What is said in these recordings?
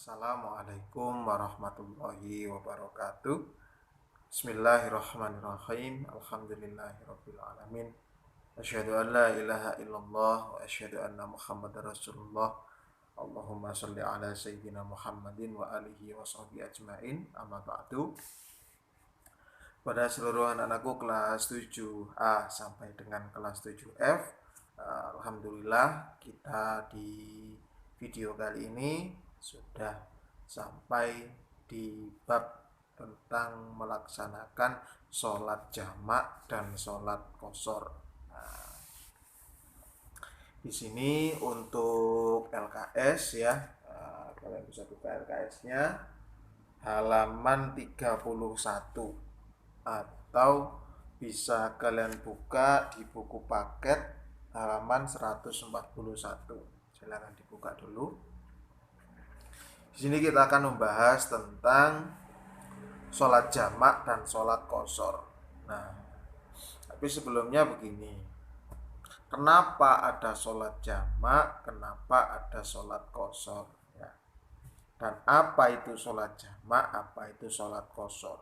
Assalamualaikum warahmatullahi wabarakatuh. Bismillahirrahmanirrahim. Alhamdulillahirabbil alamin. Asyhadu an la ilaha illallah wa asyhadu anna Muhammadar Rasulullah. Allahumma shalli ala sayyidina Muhammadin wa alihi wa sahbihi ajmain. Amma ba'du. Pada seluruh anak-anakku kelas 7A sampai dengan kelas 7F, alhamdulillah kita di video kali ini sudah sampai di bab tentang melaksanakan sholat jamak dan sholat qashar. Nah, di sini untuk LKS ya, kalian bisa buka LKS-nya halaman 31 atau bisa kalian buka di buku paket halaman 141. Silakan dibuka dulu. Di sini kita akan membahas tentang sholat jamak dan sholat qashar. Nah, tapi sebelumnya begini. Kenapa ada sholat jamak? Kenapa ada sholat qashar? Ya. Dan apa itu sholat jamak? Apa itu sholat qashar?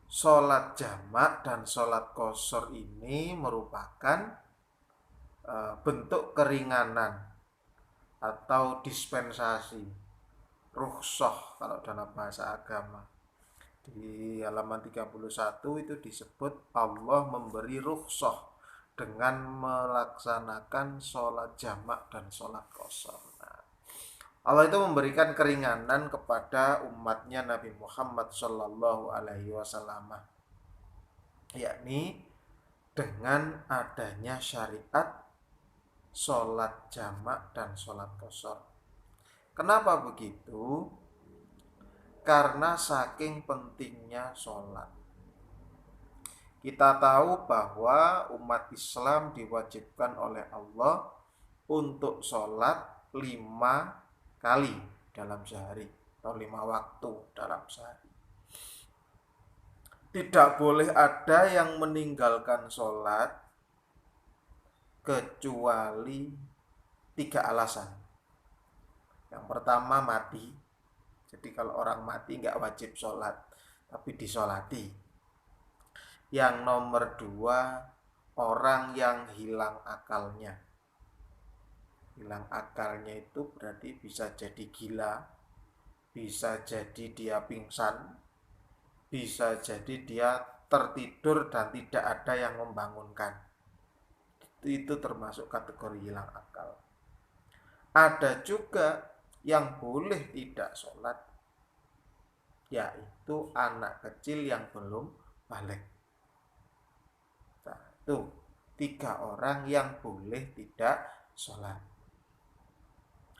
Sholat jamak dan sholat qashar ini merupakan bentuk keringanan atau dispensasi, rukhsah kalau dalam bahasa agama. Di halaman 31 itu disebut Allah memberi rukhsah dengan melaksanakan sholat jamak dan sholat qashar. Nah, Allah itu memberikan keringanan kepada umatnya Nabi Muhammad Sallallahu Alaihi Wasallam, yakni dengan adanya syariat sholat jamak dan sholat qashar. Kenapa begitu? Karena saking pentingnya sholat. Kita tahu bahwa umat Islam diwajibkan oleh Allah untuk sholat 5 kali dalam sehari atau 5 waktu dalam sehari. Tidak boleh ada yang meninggalkan sholat kecuali 3 alasan. Yang pertama mati. Jadi kalau orang mati nggak wajib sholat, tapi disolati. Yang nomor 2, orang yang hilang akalnya. Hilang akalnya itu berarti bisa jadi gila, bisa jadi dia pingsan, bisa jadi dia tertidur dan tidak ada yang membangunkan. Itu termasuk kategori hilang akal. Ada juga yang boleh tidak sholat, yaitu anak kecil yang belum balik. Nah, itu 3 orang yang boleh tidak sholat.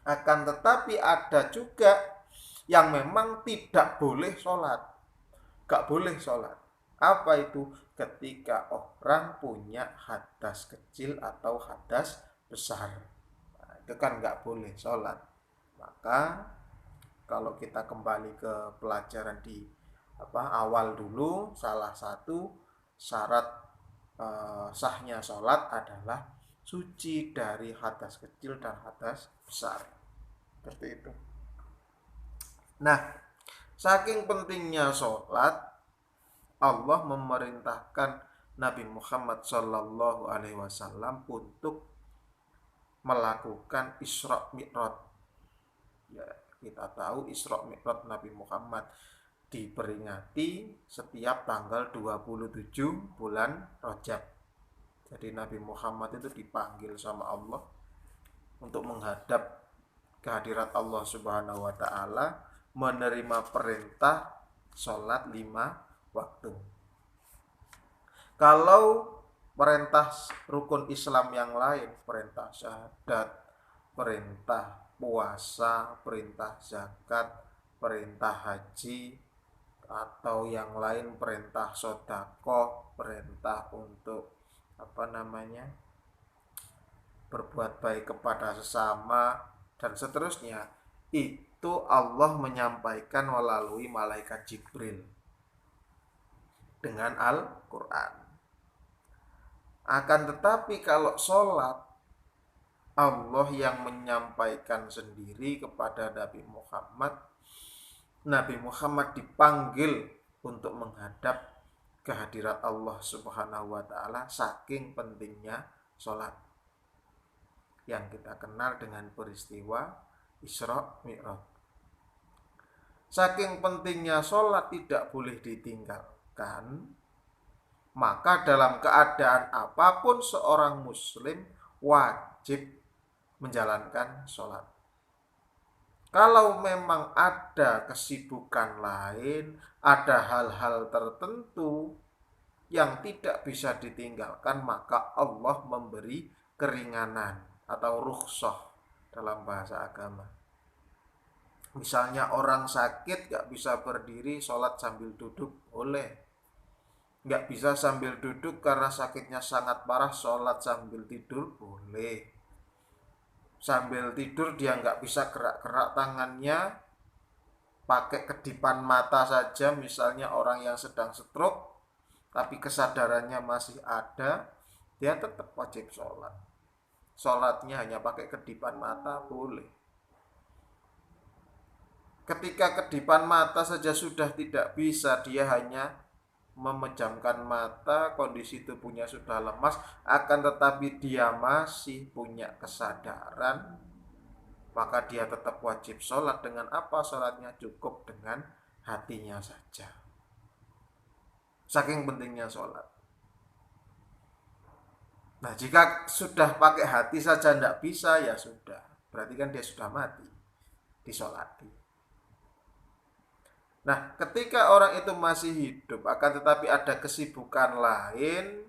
Akan tetapi ada juga yang memang tidak boleh sholat, gak boleh sholat. Apa itu? Ketika orang punya hadas kecil atau hadas besar. Nah, itu kan nggak boleh sholat. Maka kalau kita kembali ke pelajaran di awal dulu, salah satu syarat sahnya sholat adalah suci dari hadas kecil dan hadas besar. Seperti itu. Nah, saking pentingnya sholat, Allah memerintahkan Nabi Muhammad Sallallahu Alaihi Wasallam untuk melakukan Isra Mi'raj. Ya, kita tahu Isra Mi'raj Nabi Muhammad diperingati setiap tanggal 27 bulan Rajab. Jadi Nabi Muhammad itu dipanggil sama Allah untuk menghadap kehadirat Allah Subhanahu wa taala, menerima perintah sholat 5 waktu. Kalau perintah rukun Islam yang lain, perintah syahadat, perintah puasa, perintah zakat, perintah haji, atau yang lain perintah sedekah, perintah untuk berbuat baik kepada sesama dan seterusnya, itu Allah menyampaikan melalui malaikat Jibril dengan Al-Quran. Akan tetapi kalau sholat Allah yang menyampaikan sendiri kepada Nabi Muhammad. Nabi Muhammad dipanggil untuk menghadap kehadirat Allah Subhanahu wa taala, saking pentingnya sholat yang kita kenal dengan peristiwa Isra Mi'raj. Saking pentingnya sholat tidak boleh ditinggalkan, maka dalam keadaan apapun seorang muslim wajib menjalankan sholat. Kalau memang ada kesibukan lain, ada hal-hal tertentu yang tidak bisa ditinggalkan, maka Allah memberi keringanan atau rukhsah dalam bahasa agama. Misalnya orang sakit gak bisa berdiri, sholat sambil duduk boleh. Gak bisa sambil duduk karena sakitnya sangat parah, sholat sambil tidur boleh. Sambil tidur dia nggak bisa gerak-gerak tangannya, pakai kedipan mata saja, misalnya orang yang sedang stroke tapi kesadarannya masih ada, dia tetap wajib sholat. Sholatnya hanya pakai kedipan mata boleh. Ketika kedipan mata saja sudah tidak bisa, dia hanya memejamkan mata, kondisi tubuhnya sudah lemas, akan tetapi dia masih punya kesadaran, maka dia tetap wajib sholat. Dengan apa sholatnya? Cukup dengan hatinya saja. Saking pentingnya sholat. Nah, jika sudah pakai hati saja tidak bisa, ya sudah, berarti kan dia sudah mati disolati. Nah, ketika orang itu masih hidup, akan tetapi ada kesibukan lain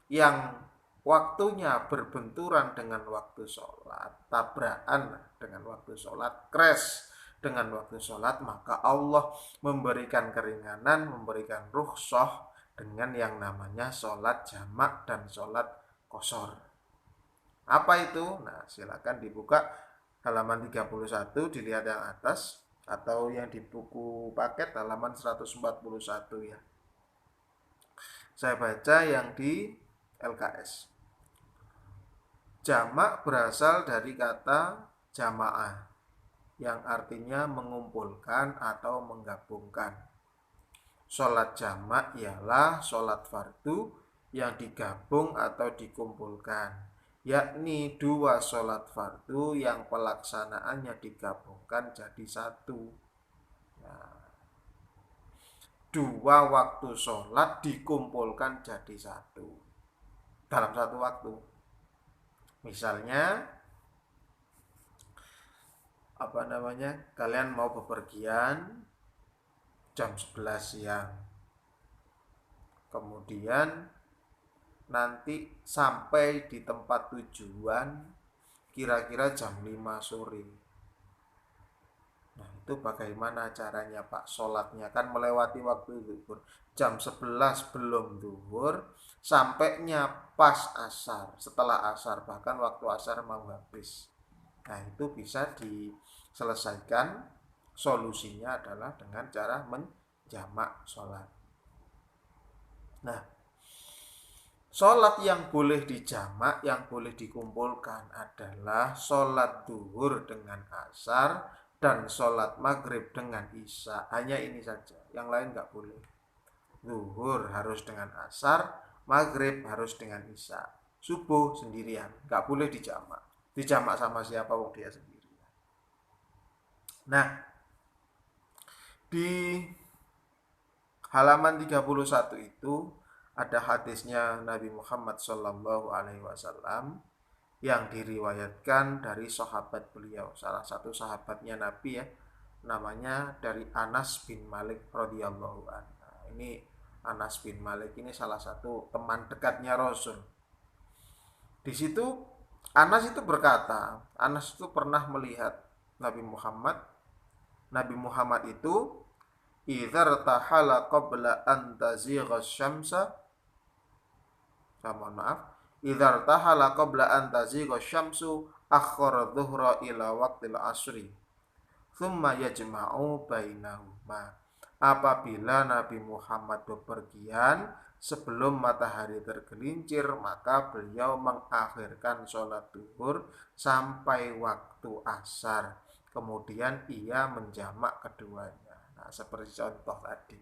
yang waktunya berbenturan dengan waktu sholat, tabrakan dengan waktu sholat, crash dengan waktu sholat, maka Allah memberikan keringanan, memberikan rukhsah dengan yang namanya sholat jamak dan sholat qashar. Apa itu? Nah, silakan dibuka halaman 31, dilihat yang atas, atau yang di buku paket halaman 141 ya. Saya baca yang di LKS. Jamak berasal dari kata jamaah yang artinya mengumpulkan atau menggabungkan. Sholat jamak ialah sholat fardu yang digabung atau dikumpulkan, yakni dua sholat fardu yang pelaksanaannya digabungkan jadi satu. Nah, dua waktu sholat dikumpulkan jadi satu dalam satu waktu. Misalnya kalian mau bepergian jam 11 siang, kemudian nanti sampai di tempat tujuan kira-kira jam 5 sore. Nah, itu bagaimana caranya Pak? Sholatnya kan melewati waktu zuhur. Jam 11 belum zuhur, sampainya pas asar, setelah asar, bahkan waktu asar mau habis. Nah, itu bisa diselesaikan. Solusinya adalah dengan cara menjamak sholat. Nah, sholat yang boleh dijamak, yang boleh dikumpulkan adalah sholat zuhur dengan asar dan sholat maghrib dengan isya. Hanya ini saja, yang lain nggak boleh. Zuhur harus dengan asar, maghrib harus dengan isya. Subuh sendirian, nggak boleh dijamak. Dijamak sama siapa? Dia sendirian. Nah, di halaman 31 itu ada hadisnya Nabi Muhammad SAW yang diriwayatkan dari sahabat beliau, salah satu sahabatnya Nabi ya, namanya dari Anas bin Malik radhiyallahu anhu. Nah, ini Anas bin Malik ini salah satu teman dekatnya Rasul. Di situ Anas itu berkata, Anas itu pernah melihat Nabi Muhammad. Nabi Muhammad itu idza tahala qabla an tazigha syamsa, mohon maaf, idza tahala qabla an tazigha syamsu akhara dhuhra ila waqtil asri thumma yajma'u bainahuma. Apabila Nabi Muhammad bepergian sebelum matahari tergelincir, maka beliau mengakhirkan sholat duhur sampai waktu asar. Kemudian ia menjamak keduanya. Nah, seperti contoh tadi.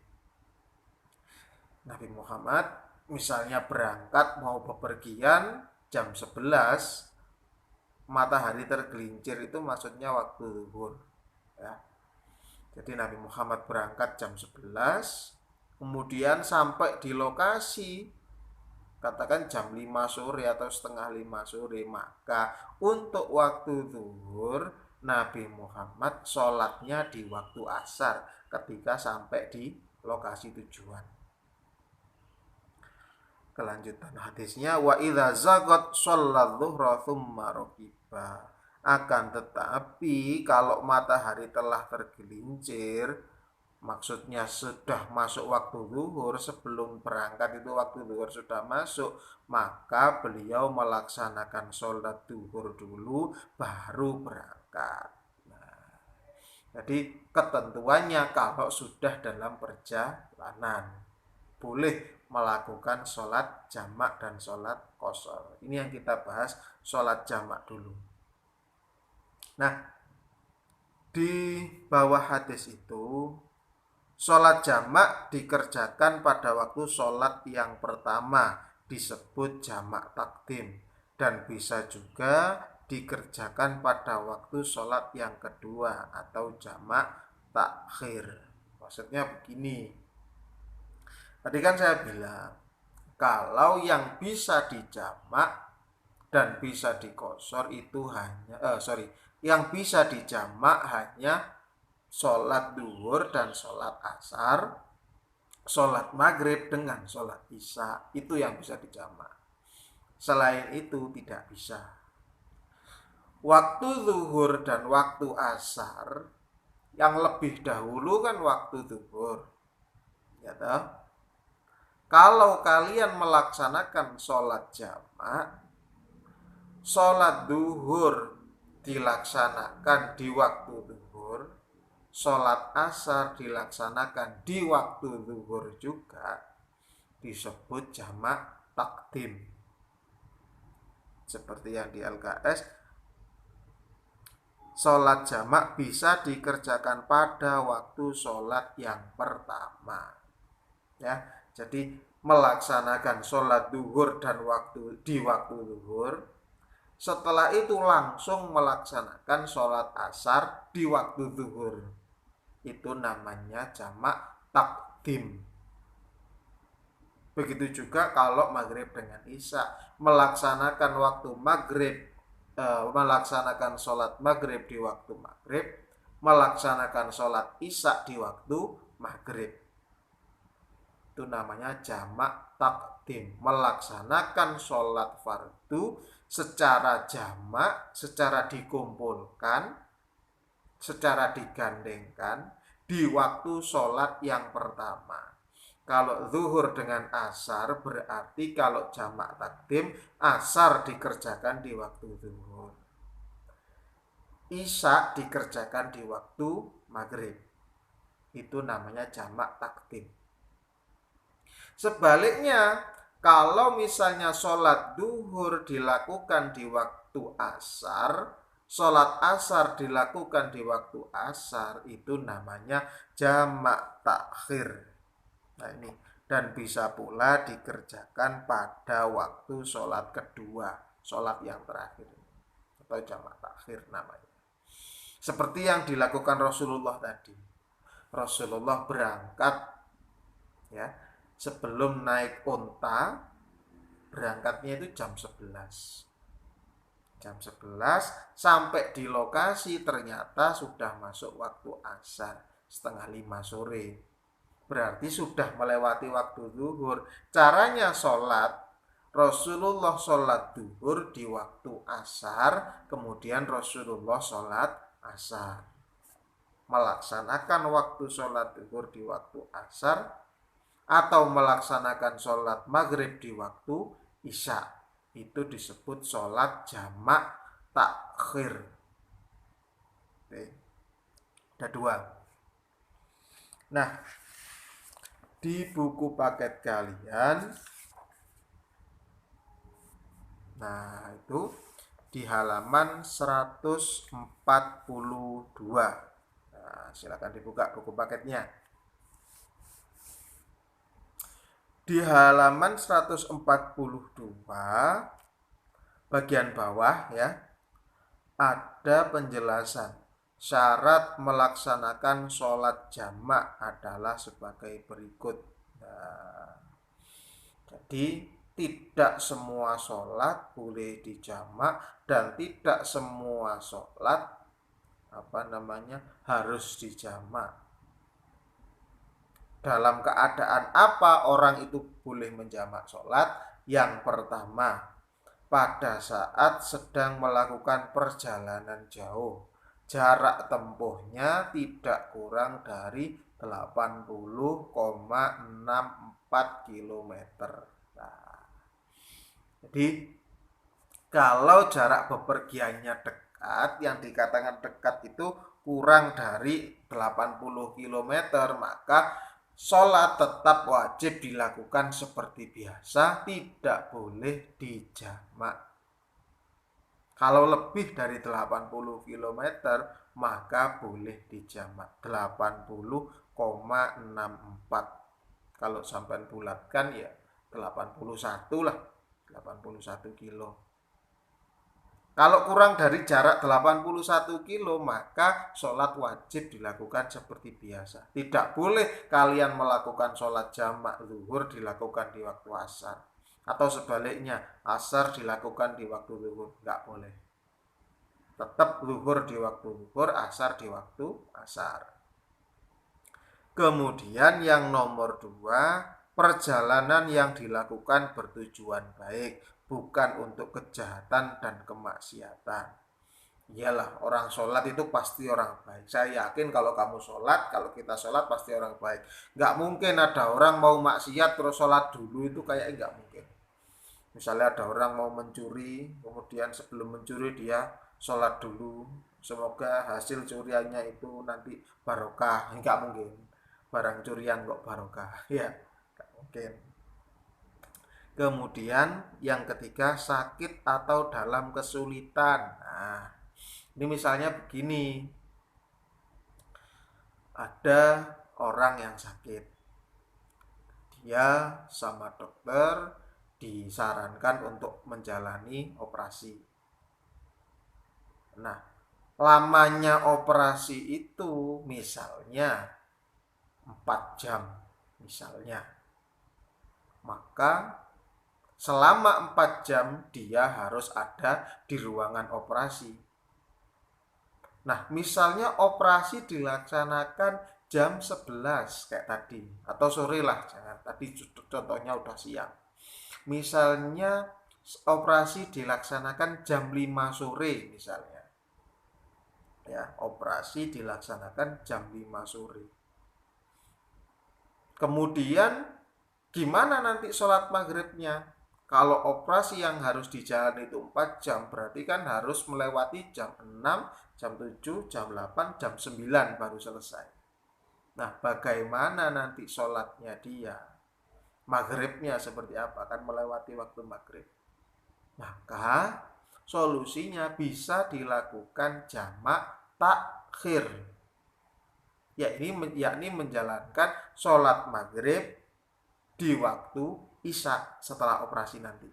Nabi Muhammad misalnya berangkat mau bepergian jam 11, matahari tergelincir itu maksudnya waktu zuhur, ya. Jadi Nabi Muhammad berangkat jam 11, kemudian sampai di lokasi katakan jam 5 sore atau setengah 5 sore, maka untuk waktu zuhur Nabi Muhammad sholatnya di waktu asar ketika sampai di lokasi tujuan. Kelanjutan hadisnya, wa idza zagat shollat dhuhra tsumma rakiba. Akan tetapi kalau matahari telah tergelincir, maksudnya sudah masuk waktu zuhur, sebelum berangkat itu waktu zuhur sudah masuk, maka beliau melaksanakan sholat zuhur dulu baru berangkat. Nah, jadi ketentuannya kalau sudah dalam perjalanan boleh melakukan sholat jamak dan sholat qashar. Ini yang kita bahas sholat jamak dulu. Nah, di bawah hadis itu sholat jamak dikerjakan pada waktu sholat yang pertama disebut jamak takdim, dan bisa juga dikerjakan pada waktu sholat yang kedua atau jamak takhir. Maksudnya begini, tadi kan saya bilang kalau yang bisa dijamak dan bisa dikosor itu hanya yang bisa dijamak hanya sholat duhur dan sholat asar, sholat maghrib dengan sholat isya, itu yang bisa dijamak. Selain itu tidak bisa. Waktu duhur dan waktu asar yang lebih dahulu kan waktu duhur, ya toh? Kalau kalian melaksanakan sholat jamak, sholat duhur dilaksanakan di waktu duhur, sholat asar dilaksanakan di waktu duhur juga, disebut jamak takdim. Seperti yang di LKS, sholat jamak bisa dikerjakan pada waktu sholat yang pertama, ya. Jadi melaksanakan sholat duhur dan di waktu duhur, setelah itu langsung melaksanakan sholat asar di waktu duhur, itu namanya jamak takdim. Begitu juga kalau maghrib dengan isya, melaksanakan waktu maghrib, melaksanakan sholat maghrib di waktu maghrib, melaksanakan sholat isya di waktu maghrib, itu namanya jamak takdim. Melaksanakan sholat fardu secara jamak, secara dikumpulkan, secara digandengkan di waktu sholat yang pertama. Kalau zuhur dengan asar berarti kalau jamak takdim, asar dikerjakan di waktu zuhur, isya dikerjakan di waktu maghrib, itu namanya jamak takdim. Sebaliknya, kalau misalnya sholat duhur dilakukan di waktu asar, sholat asar dilakukan di waktu asar, itu namanya jamak takhir. Nah ini, dan bisa pula dikerjakan pada waktu sholat kedua, sholat yang terakhir, atau jamak takhir namanya. Seperti yang dilakukan Rasulullah tadi. Rasulullah berangkat, ya, sebelum naik unta, berangkatnya itu jam 11. Jam 11 sampai di lokasi ternyata sudah masuk waktu asar, setengah 5 sore. Berarti sudah melewati waktu zuhur. Caranya sholat, Rasulullah sholat zuhur di waktu asar, kemudian Rasulullah sholat asar. Melaksanakan waktu sholat zuhur di waktu asar, atau melaksanakan sholat maghrib di waktu isya, itu disebut sholat jamak takhir. Oke. Ada dua. Nah, di buku paket kalian. Nah, itu di halaman 142. Nah, silakan dibuka buku paketnya. Di halaman 142 bagian bawah ya, ada penjelasan. Syarat melaksanakan sholat jamak adalah sebagai berikut. Nah, jadi tidak semua sholat boleh dijamak dan tidak semua sholat harus dijamak. Dalam keadaan apa orang itu boleh menjamak sholat? Yang pertama, pada saat sedang melakukan perjalanan jauh, jarak tempuhnya tidak kurang dari 80,64 km. Nah, jadi kalau jarak bepergiannya dekat, yang dikatakan dekat itu kurang dari 80 km, maka sholat tetap wajib dilakukan seperti biasa, tidak boleh dijamak. Kalau lebih dari 80 km, maka boleh dijamak 80,64. Kalau sampai bulatkan ya 81 lah, 81 kilo. Kalau kurang dari jarak 81 kilo, maka sholat wajib dilakukan seperti biasa. Tidak boleh kalian melakukan sholat jamak zuhur dilakukan di waktu asar. Atau sebaliknya, asar dilakukan di waktu zuhur. Nggak boleh. Tetap zuhur di waktu zuhur, asar di waktu asar. Kemudian yang nomor 2, perjalanan yang dilakukan bertujuan baik, bukan untuk kejahatan dan kemaksiatan. Iyalah, orang sholat itu pasti orang baik. Saya yakin kalau kamu sholat, kalau kita sholat pasti orang baik. Nggak mungkin ada orang mau maksiat terus sholat dulu, itu kayaknya nggak mungkin. Misalnya ada orang mau mencuri, kemudian sebelum mencuri dia sholat dulu. Semoga hasil curiannya itu nanti barokah. Nggak mungkin. Barang curian kok barokah. Ya, nggak mungkin. Kemudian yang ketiga, sakit atau dalam kesulitan. Nah, ini misalnya begini. Ada orang yang sakit. Dia sama dokter disarankan untuk menjalani operasi. Nah, lamanya operasi itu misalnya 4 jam misalnya. Maka selama 4 jam dia harus ada di ruangan operasi. Nah, misalnya operasi dilaksanakan jam 11 kayak tadi, atau sore lah, jangan tadi contohnya udah siang. Misalnya operasi dilaksanakan jam 5 sore misalnya. Ya, operasi dilaksanakan jam 5 sore. Kemudian gimana nanti sholat maghribnya? Kalau operasi yang harus dijalani itu 4 jam, berarti kan harus melewati jam 6, jam 7, jam 8, jam 9 baru selesai. Nah, bagaimana nanti sholatnya dia? Maghribnya seperti apa? Kan melewati waktu maghrib. Maka solusinya bisa dilakukan jamak takhir. Yakni menjalankan sholat maghrib di waktu isya setelah operasi nanti.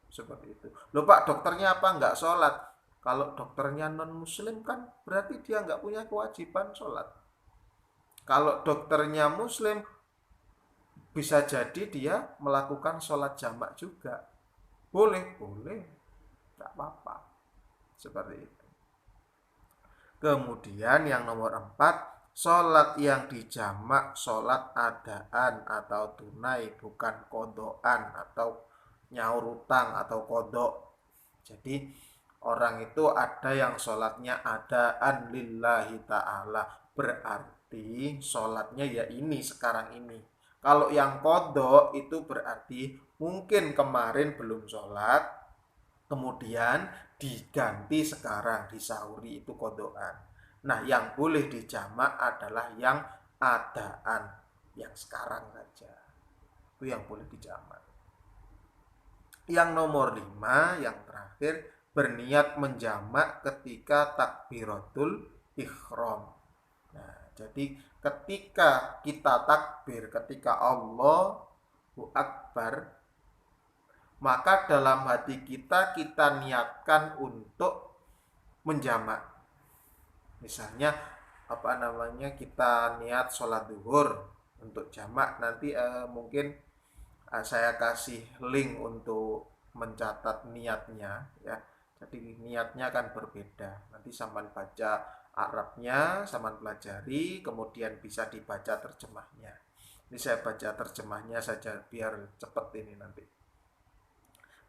Seperti itu. Loh Pak, dokternya apa nggak sholat? Kalau dokternya non muslim kan berarti dia nggak punya kewajiban sholat. Kalau dokternya muslim, bisa jadi dia melakukan sholat jamak juga. Boleh, nggak apa-apa. Seperti itu. Kemudian yang nomor 4, sholat yang dijamak sholat adaan atau tunai, bukan kodoan atau nyaur utang atau kodok. Jadi orang itu ada yang sholatnya adaan lillahi ta'ala, berarti sholatnya ya ini sekarang ini. Kalau yang kodok itu berarti mungkin kemarin belum sholat, kemudian diganti sekarang, disauri, itu kodokan. Nah, yang boleh dijamak adalah yang adaan. yang sekarang saja. Itu yang boleh dijamak. Yang nomor 5, yang terakhir, berniat menjamak ketika takbiratul ihram. Nah, jadi ketika kita takbir, ketika Allahu Akbar, maka dalam hati kita niatkan untuk menjamak. Misalnya kita niat sholat duhur untuk jamak, nanti mungkin saya kasih link untuk mencatat niatnya ya. Jadi niatnya akan berbeda. Nanti sampean baca Arabnya, sampean pelajari, kemudian bisa dibaca terjemahnya. Ini saya baca terjemahnya saja biar cepet ini nanti.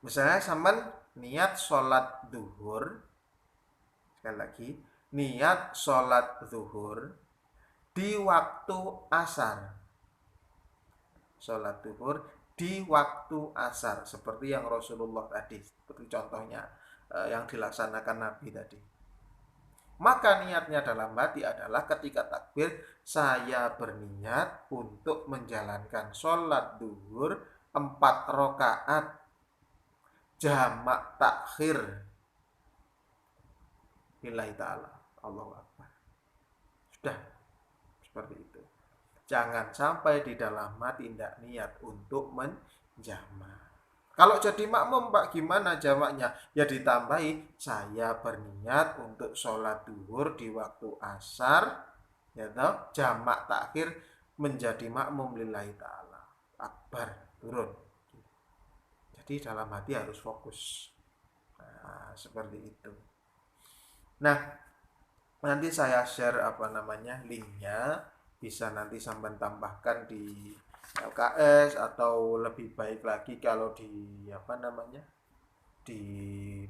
Misalnya sampean niat sholat duhur, sekali lagi, niat sholat zuhur di waktu asar. Sholat zuhur di waktu asar, seperti yang Rasulullah tadi, seperti contohnya yang dilaksanakan Nabi tadi. Maka niatnya dalam hati adalah ketika takbir, saya berniat untuk menjalankan sholat zuhur 4 rakaat jamak takhir lillahi ta'ala, Allahu Akbar. Sudah, seperti itu. Jangan sampai di dalam hati tidak niat untuk menjamak. Kalau jadi makmum Pak, gimana jamaknya? Ya ditambahi, saya berniat untuk sholat duhur di waktu asar, ya toh, jamak takhir menjadi makmum lillahi ta'ala. Akbar, turun. Jadi dalam hati harus fokus. Nah, seperti itu. Nah, nanti saya share linknya, bisa nanti sampai tambahkan di LKS, atau lebih baik lagi kalau di di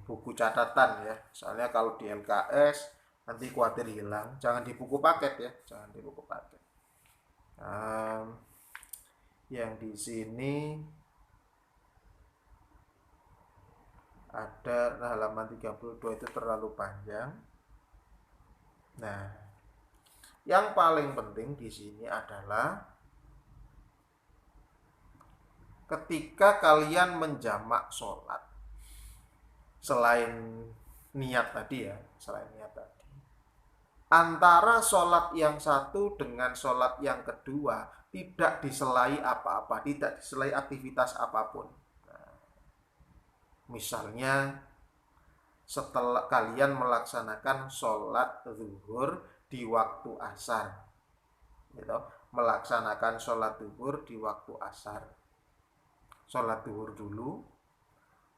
buku catatan ya. Soalnya kalau di LKS nanti khawatir hilang. Jangan di buku paket ya, jangan di buku paket. Yang di sini ada halaman 32 itu terlalu panjang. Nah, yang paling penting di sini adalah ketika kalian menjamak sholat, selain niat tadi, antara sholat yang satu dengan sholat yang kedua tidak diselai apa-apa, tidak diselai aktivitas apapun. Nah, misalnya setelah kalian melaksanakan sholat zuhur di waktu asar, gitu, melaksanakan sholat zuhur di waktu asar, sholat zuhur dulu,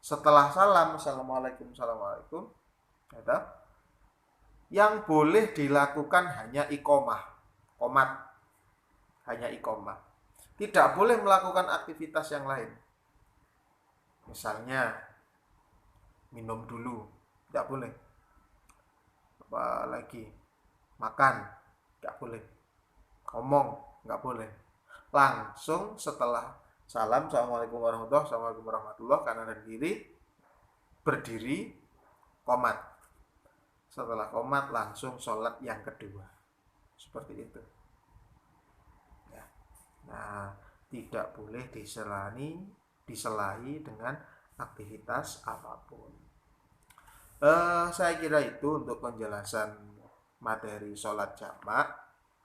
setelah salam, assalamualaikum, gitu, yang boleh dilakukan hanya iqomah, qomat, hanya iqomah, tidak boleh melakukan aktivitas yang lain. Misalnya minum dulu, tidak boleh. Apalagi makan, tidak boleh. Ngomong, nggak boleh. Langsung setelah salam, assalamualaikum warahmatullahi, kanan dan kiri, berdiri, qomat. Setelah qomat langsung sholat yang kedua, seperti itu ya. Nah, tidak boleh diselai dengan aktivitas apapun. Saya kira itu untuk penjelasan materi sholat jamak,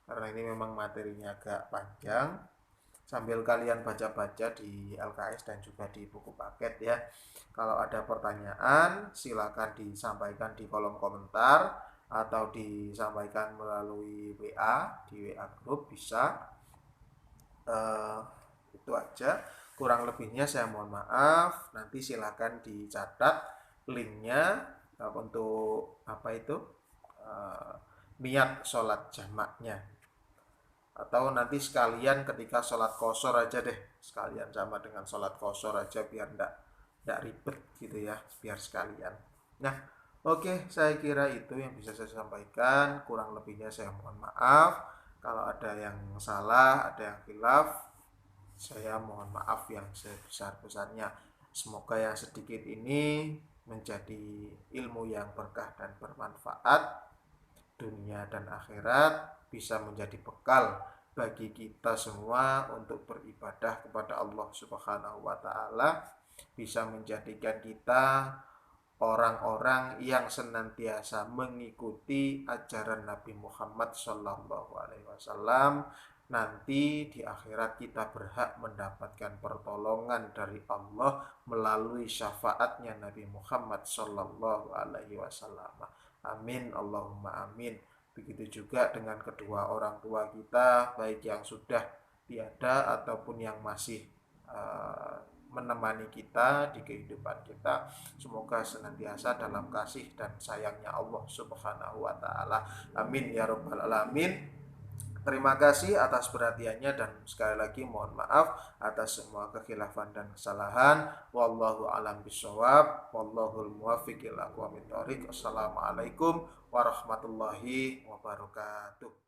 karena ini memang materinya agak panjang. Sambil kalian baca-baca di LKS dan juga di buku paket ya. Kalau ada pertanyaan silakan disampaikan di kolom komentar, atau disampaikan melalui WA, di WA grup bisa. Itu aja, kurang lebihnya saya mohon maaf. Nanti silakan dicatat linknya untuk niat sholat jamaknya, atau nanti sekalian ketika sholat qashar aja deh, sekalian sama dengan sholat qashar aja, biar enggak ribet gitu ya, biar sekalian. Nah, oke, saya kira itu yang bisa saya sampaikan. Kurang lebihnya saya mohon maaf. Kalau ada yang salah, ada yang khilaf, saya mohon maaf yang sebesar-besarnya. Semoga yang sedikit ini menjadi ilmu yang berkah dan bermanfaat dunia dan akhirat, bisa menjadi bekal bagi kita semua untuk beribadah kepada Allah Subhanahu wa taala, bisa menjadikan kita orang-orang yang senantiasa mengikuti ajaran Nabi Muhammad SAW. Nanti di akhirat kita berhak mendapatkan pertolongan dari Allah melalui syafaatnya Nabi Muhammad SAW. Amin Allahumma amin. Begitu juga dengan kedua orang tua kita, baik yang sudah tiada ataupun yang masih menemani kita di kehidupan kita. Semoga senantiasa dalam kasih dan sayangnya Allah Subhanahu wa taala. Amin ya rabbal alamin. Terima kasih atas perhatiannya dan sekali lagi mohon maaf atas semua kekhilafan dan kesalahan. Wallahu alam bisawab. Wallahul muwaffiq ila aqwamit thoriq. Assalamualaikum warahmatullahi wabarakatuh.